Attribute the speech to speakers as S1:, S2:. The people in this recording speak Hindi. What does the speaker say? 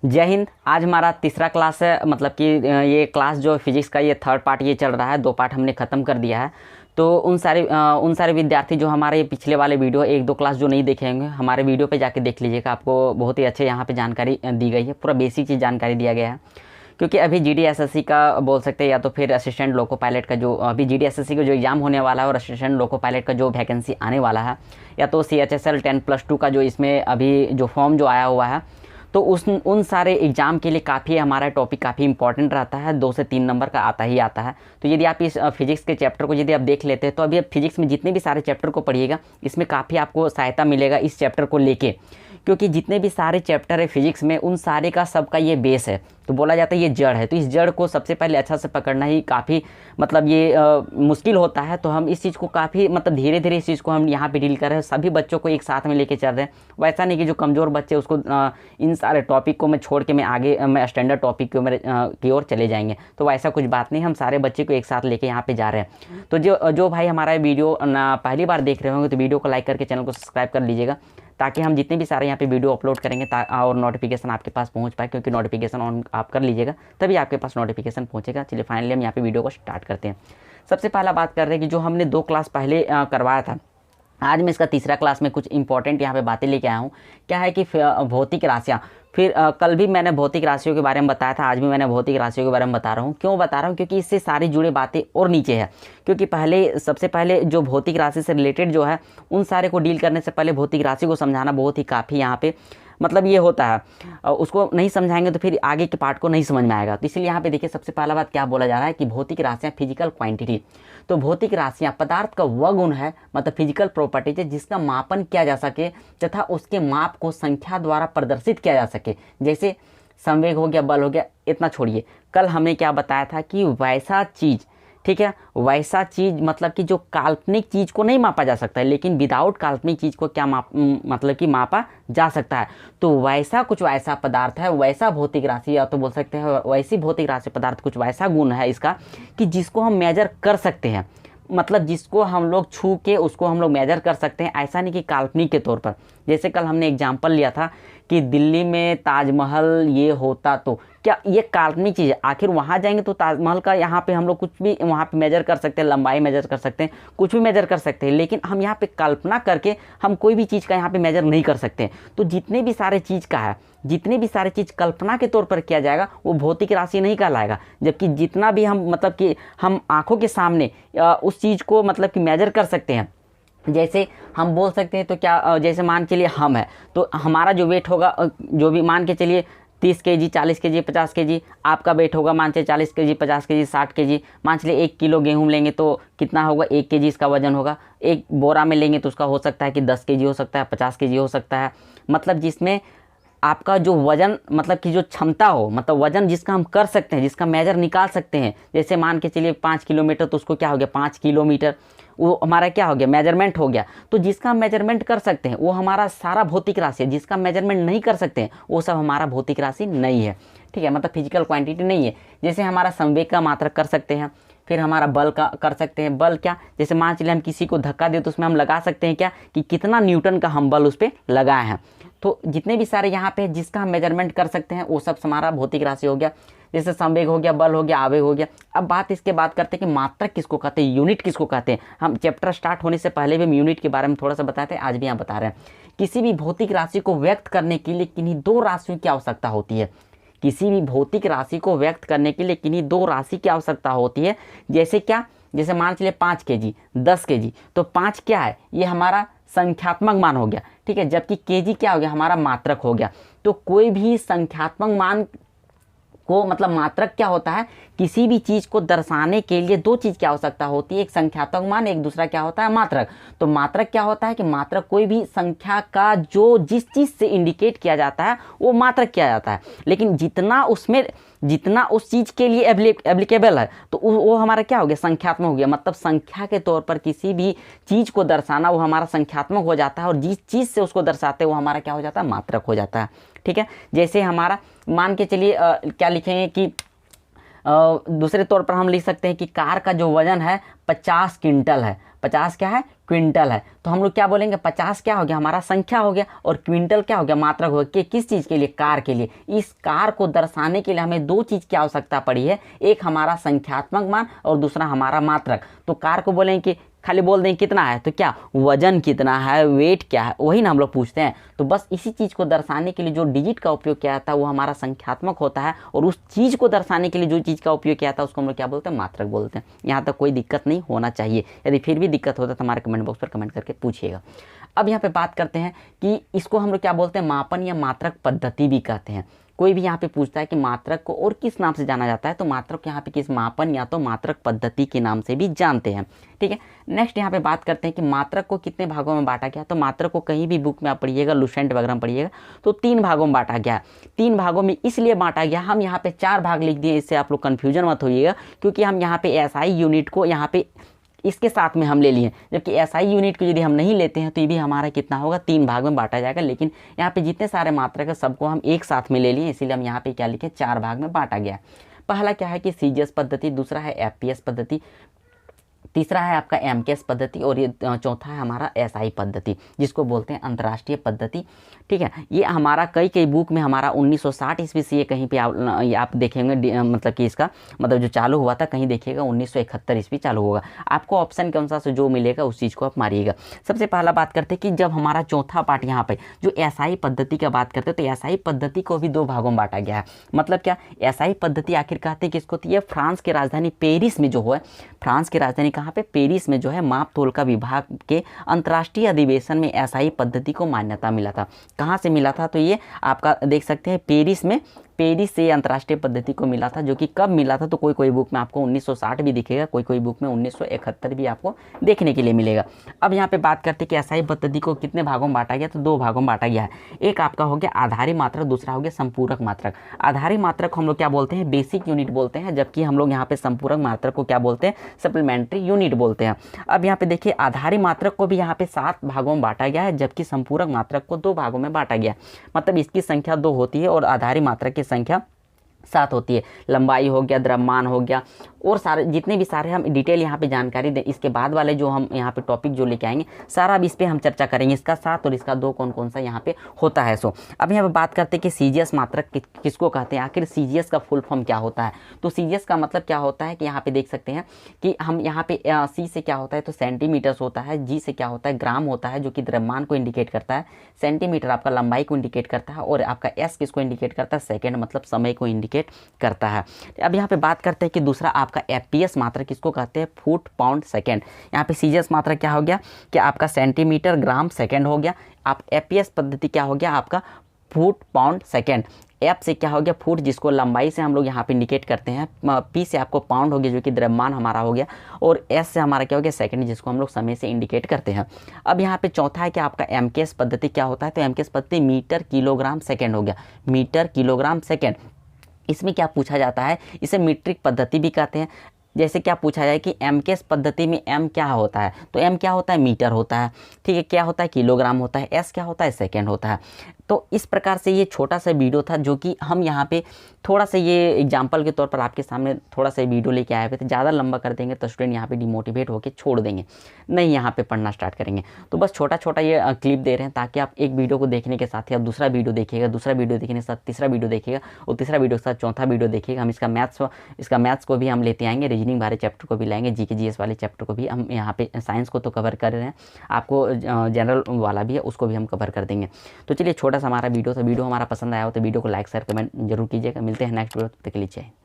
S1: जय हिंद। आज हमारा तीसरा क्लास है, मतलब कि ये क्लास जो फिजिक्स का ये थर्ड पार्ट ये चल रहा है। 2 पार्ट हमने ख़त्म कर दिया है। तो उन सारे विद्यार्थी जो हमारे पिछले वाले वीडियो 1-2 क्लास जो नहीं देखे होंगे, हमारे वीडियो पे जाके देख लीजिएगा। आपको बहुत ही अच्छे यहाँ पे जानकारी दी गई है, पूरा बेसिक चीज़ जानकारी दिया गया है। क्योंकि अभी GD-SSC का बोल सकते हैं, या तो फिर असिस्टेंट लोको पायलट का जो अभी GD-SSC का जो एग्ज़ाम होने वाला है और असिस्टेंट लोको पायलट का जो वैकेंसी आने वाला है, या तो CHSL 10+2 का जो इसमें अभी जो फॉर्म जो आया हुआ है, तो उन सारे एग्ज़ाम के लिए काफ़ी हमारा टॉपिक काफ़ी इंपॉर्टेंट रहता है। 2 से 3 नंबर का आता ही आता है। तो यदि आप इस फिजिक्स के चैप्टर को यदि आप देख लेते हैं, तो अभी आप फिजिक्स में जितने भी सारे चैप्टर को पढ़िएगा, इसमें काफ़ी आपको सहायता मिलेगा इस चैप्टर को लेके। क्योंकि जितने भी सारे चैप्टर है फिजिक्स में, उन सारे का सबका ये बेस है। तो बोला जाता है ये जड़ है। तो इस जड़ को सबसे पहले अच्छा से पकड़ना ही काफ़ी मतलब ये मुश्किल होता है। तो हम इस चीज़ को काफ़ी मतलब धीरे धीरे इस चीज़ को हम यहाँ पे डील कर रहे हैं। सभी बच्चों को एक साथ में लेके चल रहे हैं। वैसा नहीं कि जो कमज़ोर बच्चे उसको इन सारे टॉपिक को मैं छोड़ के मैं स्टैंडर्ड टॉपिक की ओर चले जाएंगे। तो वैसा कुछ बात नहीं, हम सारे बच्चे को एक साथ लेके यहाँ पे जा रहे हैं। तो जो भाई हमारा वीडियो पहली बार देख रहे होंगे, तो वीडियो को लाइक करके चैनल को सब्सक्राइब कर लीजिएगा, ताकि हम जितने भी सारे यहाँ पे वीडियो अपलोड करेंगे और नोटिफिकेशन आपके पास पहुँच पाए। क्योंकि नोटिफिकेशन ऑन आप कर लीजिएगा, तभी आपके पास नोटिफिकेशन पहुँचेगा। चलिए फाइनली हम यहाँ पे वीडियो को स्टार्ट करते हैं। सबसे पहला बात कर रहे हैं कि जो हमने 2 क्लास पहले करवाया था, आज मैं इसका तीसरा क्लास में कुछ इंपॉर्टेंट यहाँ पे बातें लेके आया हूँ। क्या है कि भौतिक राशियाँ, फिर कल भी मैंने भौतिक राशियों के बारे में बताया था, आज भी मैंने भौतिक राशियों के बारे में बता रहा हूँ। क्यों बता रहा हूँ? क्योंकि इससे सारी जुड़े बातें और नीचे है। क्योंकि सबसे पहले जो भौतिक राशि से रिलेटेड जो है, उन सारे को डील करने से पहले भौतिक राशि को समझाना बहुत ही काफ़ी यहाँ पे मतलब ये होता है। उसको नहीं समझाएंगे तो फिर आगे के पार्ट को नहीं समझ में आएगा। तो इसलिए यहाँ पे देखिए, सबसे पहला बात क्या बोला जा रहा है कि भौतिक राशियाँ फिजिकल क्वांटिटी। तो भौतिक राशियाँ पदार्थ का वह गुण है, मतलब फिजिकल प्रॉपर्टीज है, जिसका मापन किया जा सके तथा उसके माप को संख्या द्वारा प्रदर्शित किया जा सके। जैसे संवेग हो गया, बल हो गया। इतना छोड़िए, कल हमने क्या बताया था कि वैसा चीज़, ठीक है, वैसा चीज़ मतलब कि जो काल्पनिक चीज़ को नहीं मापा जा सकता है, लेकिन विदाउट काल्पनिक चीज़ को क्या मतलब कि मापा जा सकता है। तो वैसा कुछ वैसा पदार्थ है, वैसा भौतिक राशि, या तो बोल सकते हैं वैसी भौतिक राशि पदार्थ कुछ वैसा गुण है इसका कि जिसको हम मेजर कर सकते हैं। मतलब जिसको हम लोग छू के उसको हम लोग मेजर कर सकते हैं। ऐसा नहीं कि काल्पनिक के तौर पर। जैसे कल हमने एग्जाम्पल लिया था कि दिल्ली में ताजमहल ये होता, तो क्या ये काल्पनिक चीज़ है? आखिर वहाँ जाएंगे तो ताजमहल का यहाँ पे हम लोग कुछ भी वहाँ पे मेजर कर सकते हैं, लंबाई मेजर कर सकते हैं, कुछ भी मेजर कर सकते हैं। लेकिन हम यहाँ पे कल्पना करके हम कोई भी चीज़ का यहाँ पे मेजर नहीं कर सकते। तो जितने भी सारे चीज़ का है, जितने भी सारे चीज़ कल्पना के तौर पर किया जाएगा, वो भौतिक राशि नहीं कहलाएगा। जबकि जितना भी हम मतलब कि हम आँखों के सामने उस चीज़ को मतलब कि मेजर कर सकते हैं। जैसे हम बोल सकते हैं, तो क्या, जैसे मान के चलिए हम है, तो हमारा जो वेट होगा, जो भी मान के चलिए 30 kg, 40 kg, 50 kg आपका वेट होगा। मान चलिए 40 kg, 50 kg, 60 kg। मान चलिए 1 किलो गेहूँ लेंगे तो कितना होगा? 1 kg इसका वजन होगा। एक बोरा में लेंगे तो उसका हो सकता है कि 10 kg हो सकता है, 50 kg हो सकता है। मतलब जिसमें आपका जो वजन मतलब कि जो क्षमता हो, मतलब वजन जिसका हम कर सकते हैं, जिसका मेजर निकाल सकते हैं। जैसे मान के चलिए 5 किलोमीटर, तो उसको क्या हो गया? 5 किलोमीटर। वो हमारा क्या हो गया? मेजरमेंट हो गया। तो जिसका मेजरमेंट कर सकते हैं वो हमारा सारा भौतिक राशि है। जिसका मेजरमेंट नहीं कर सकते हैं वो सब हमारा भौतिक राशि नहीं है। ठीक है, मतलब फिजिकल क्वांटिटी नहीं है। जैसे हमारा संवेग का मात्रक कर सकते हैं, फिर हमारा बल का कर सकते हैं। बल क्या? जैसे मान चलिए हम किसी को धक्का दे तो उसमें हम लगा सकते हैं क्या कि कितना न्यूटन का हम बल उस पर लगाए हैं। तो जितने भी सारे यहाँ पे जिसका हम मेजरमेंट कर सकते हैं वो सब हमारा भौतिक राशि हो गया। जैसे संवेग हो गया, बल हो गया, आवेग हो गया। अब बात इसके बाद करते हैं कि मात्रक किसको कहते हैं, यूनिट किसको कहते हैं। हम चैप्टर स्टार्ट होने से पहले भी हम यूनिट के बारे में थोड़ा सा बताते हैं, आज भी यहाँ बता रहे हैं। किसी भी भौतिक राशि को व्यक्त करने के लिए किन्हीं 2 राशियों की आवश्यकता होती है। किसी भी भौतिक राशि को व्यक्त करने के लिए किन्हीं 2 राशि की आवश्यकता होती है। जैसे क्या? जैसे मान चलिए 5 kg, 10 kg। तो 5 क्या है? ये हमारा संख्यात्मक मान हो गया। ठीक है, जबकि kg क्या हो गया? हमारा मात्रक हो गया। तो कोई भी संख्यात्मक मान को मतलब मात्रक क्या होता है? किसी भी चीज़ को दर्शाने के लिए 2 चीज़ की आवश्यकता होती है, एक संख्यात्मक मान, एक दूसरा क्या होता है? मात्रक। तो मात्रक क्या होता है कि मात्रक कोई भी संख्या का जो जिस चीज़ से इंडिकेट किया जाता है वो मात्रक किया जाता है। लेकिन जितना उस चीज़ के लिए एप्लीकेबल है, तो वो हमारा क्या हो गया? संख्यात्मक हो गया। मतलब संख्या के तौर पर किसी भी चीज़ को दर्शाना वो हमारा संख्यात्मक हो जाता है, और जिस चीज़ से उसको दर्शाते हैं वो हमारा क्या हो जाता है? मात्रक हो जाता है। ठीक है, जैसे हमारा मान के चलिए क्या लिखेंगे कि दूसरे तौर पर हम लिख सकते हैं कि कार का जो वजन है 50 क्विंटल है। 50 क्या है? क्विंटल है तो हम लोग क्या बोलेंगे 50 क्या हो गया हमारा संख्या हो गया, और क्विंटल क्या हो गया मात्रक हो गया। किस चीज़ के लिए? कार के लिए। इस कार को दर्शाने के लिए हमें दो चीज़ की आवश्यकता पड़ी है, एक हमारा संख्यात्मक मान और दूसरा हमारा मात्रक। तो कार को बोलेंगे कि खाली बोल दें कितना है तो क्या वजन कितना है, वेट क्या है, वही ना हम लोग पूछते हैं। तो बस इसी चीज़ को दर्शाने के लिए जो डिजिट का उपयोग किया जाता है वो हमारा संख्यात्मक होता है, और उस चीज़ को दर्शाने के लिए जो चीज़ का उपयोग किया जाता है उसको हम लोग क्या बोलते हैं? मात्रक बोलते हैं। यहाँ तक कोई दिक्कत नहीं होना चाहिए। यदि फिर भी दिक्कत होता है तो हमारे कमेंट बॉक्स पर कमेंट करके पूछिएगा। अब यहाँ पे बात करते हैं कि इसको हम लोग क्या बोलते हैं? मापन या मात्रक पद्धति भी कहते हैं। कोई भी यहाँ पे पूछता है कि मात्रक को और किस नाम से जाना जाता है, तो मात्रक यहाँ पे किस मापन या तो मात्रक पद्धति के नाम से भी जानते हैं। ठीक है, नेक्स्ट यहाँ पे बात करते हैं कि मात्रक को कितने भागों में बांटा गया। तो मात्रक को कहीं भी बुक में आप पढ़िएगा, लुसेंट वगैरह में पढ़िएगा तो 3 भागों में बांटा गया। 3 भागों में इसलिए बांटा गया, हम यहाँ पे 4 भाग लिख दिए, इससे आप लोग कन्फ्यूजन मत होइएगा, क्योंकि हम यहाँ पे एसआई यूनिट को यहाँ पे इसके साथ में हम ले लिए, जबकि एसआई यूनिट को यदि हम नहीं लेते हैं तो ये भी हमारा कितना होगा? 3 भाग में बांटा जाएगा। लेकिन यहाँ पे जितने सारे मात्रक है सबको हम एक साथ में ले लिए, इसीलिए हम यहाँ पे क्या लिखे? 4 भाग में बांटा गया। पहला क्या है कि सीजीएस पद्धति, दूसरा है एफपीएस पद्धति, तीसरा है आपका एमकेएस पद्धति, और ये चौथा है हमारा एसआई पद्धति, जिसको बोलते हैं अंतर्राष्ट्रीय पद्धति। ठीक है, ये हमारा कई बुक में हमारा 1960 ईस्वी से ये कहीं पे आप देखेंगे, मतलब कि इसका मतलब जो चालू हुआ था कहीं देखिएगा 1971 ईस्वी चालू होगा। आपको ऑप्शन के अनुसार से जो मिलेगा उस चीज़ को आप मारिएगा। सबसे पहला बात करते हैं कि जब हमारा चौथा पार्ट यहाँ पे जो एसआई पद्धति का बात करते हैं, तो एसआई पद्धति को भी 2 भागों में बांटा गया है। मतलब क्या? एसआई पद्धति आखिर कहते हैं किसको? तो ये फ्रांस की राजधानी पेरिस में जो है, फ्रांस की राजधानी कहाँ पे? पेरिस में जो है माप तोल का विभाग के अंतर्राष्ट्रीय अधिवेशन में एसआई पद्धति को मान्यता मिला था। कहाँ से मिला था? तो ये आपका देख सकते हैं पेरिस से अंतर्राष्ट्रीय पद्धति को मिला था। जो कि कब मिला था? तो कोई बुक में आपको 1960 भी दिखेगा, कोई बुक में 1971 भी आपको देखने के लिए मिलेगा। अब यहाँ पे बात करते हैं कि एसआई पद्धति को कितने भागों में बांटा गया, तो 2 भागों में बांटा गया है। एक आपका हो गया आधारी मात्रक, दूसरा हो गया संपूरक मात्रक। आधारी मात्रक हम लोग क्या बोलते हैं? बेसिक यूनिट बोलते हैं, जबकि हम लोग यहाँ पे संपूरक मात्रक को क्या बोलते हैं? सप्लीमेंट्री यूनिट बोलते हैं। अब यहाँ पे देखिए आधारी मात्रक को भी यहाँ पे 7 भागों में बांटा गया है, जबकि संपूरक मात्रक को 2 भागों में बांटा गया। मतलब इसकी संख्या 2 होती है और आधारी मात्रक की संख्या 7 होती है। लंबाई हो गया, द्रव्यमान हो गया, और सारे जितने भी सारे हम डिटेल यहाँ पे जानकारी दें, इसके बाद वाले जो हम यहाँ पे टॉपिक जो लेके आएंगे सारा अब इस पे हम चर्चा करेंगे। इसका 7 और इसका 2 कौन कौन सा यहाँ पे होता है। सो अब यहाँ पे बात करते हैं कि सीजीएस मात्रक किसको कहते हैं, आखिर सीजीएस का फुल फॉर्म क्या होता है। तो सीजीएस का मतलब क्या होता है कि यहाँ पे देख सकते हैं कि हम यहाँ पे सी से क्या होता है तो सेंटीमीटर्स होता है, जी से क्या होता है ग्राम होता है जो कि द्रव्यमान को इंडिकेट करता है, सेंटीमीटर आपका लंबाई को इंडिकेट करता है, और आपका एस किसको इंडिकेट करता है? सेकेंड, मतलब समय को इंडिकेट करता है। अब यहाँ पे बात करते हैं कि दूसरा आपका एफपीएस मात्रक किसको कहते हैं? Foot pound second. यहाँ पे सीजीएस मात्रक क्या हो गया कि आपका सेंटीमीटर ग्राम सेकेंड हो गया। आप एफपीएस पद्धति क्या हो गया? आपका फुट पाउंड सेकेंड। एफ से क्या हो गया? फुट, जिसको लंबाई से हम लोग यहाँ पे इंडिकेट करते हैं। पी से आपको पाउंड हो गया जो कि द्रव्यमान हमारा हो गया, और एस से हमारा क्या हो गया? सेकंड, जिसको हम लोग समय से इंडिकेट करते हैं। अब यहाँ पे चौथा है कि आपका एमकेएस पद्धति क्या होता है? तो एमकेएस पद्धति मीटर किलोग्राम सेकेंड हो गया, मीटर किलोग्राम सेकेंड। इसमें क्या पूछा जाता है? इसे मीट्रिक पद्धति भी कहते हैं। जैसे क्या पूछा जाए कि एमकेएस पद्धति में एम क्या होता है? तो एम क्या होता है? मीटर होता है। ठीक है, क्या होता है? किलोग्राम होता है। एस क्या होता है? सेकेंड होता है। तो इस प्रकार से ये छोटा सा वीडियो था जो कि हम यहाँ पे थोड़ा सा ये एग्जाम्पल के तौर पर आपके सामने थोड़ा सा वीडियो लेके आए हुए थे। ज़्यादा लंबा कर देंगे तो स्टूडेंट यहाँ पे डिमोटिवेट होकर छोड़ देंगे, नहीं यहाँ पे पढ़ना स्टार्ट करेंगे। तो बस छोटा छोटा ये क्लिप दे रहे हैं ताकि आप एक वीडियो को देखने के साथ ही आप दूसरा वीडियो देखिएगा, दूसरा वीडियो देखने के साथ तीसरा वीडियो देखिएगा, और तीसरा वीडियो के साथ चौथा वीडियो देखिएगा। हम इसका मैथ्स को भी हम लेते आएंगे, रीजनिंग वाले चैप्टर को भी लाएंगे, जीके जीएस वाले चैप्टर को भी हम यहाँ पे, साइंस को तो कवर कर रहे हैं, आपको जनरल वाला भी है उसको भी हम कवर कर देंगे। तो चलिए छोटा सा हमारा वीडियो था, वीडियो हमारा पसंद आया हो तो वीडियो को लाइक शेयर कमेंट जरूर कीजिएगा। मिलते हैं नेक्स्ट वीडियो, तब तक के लिए जय हिंद।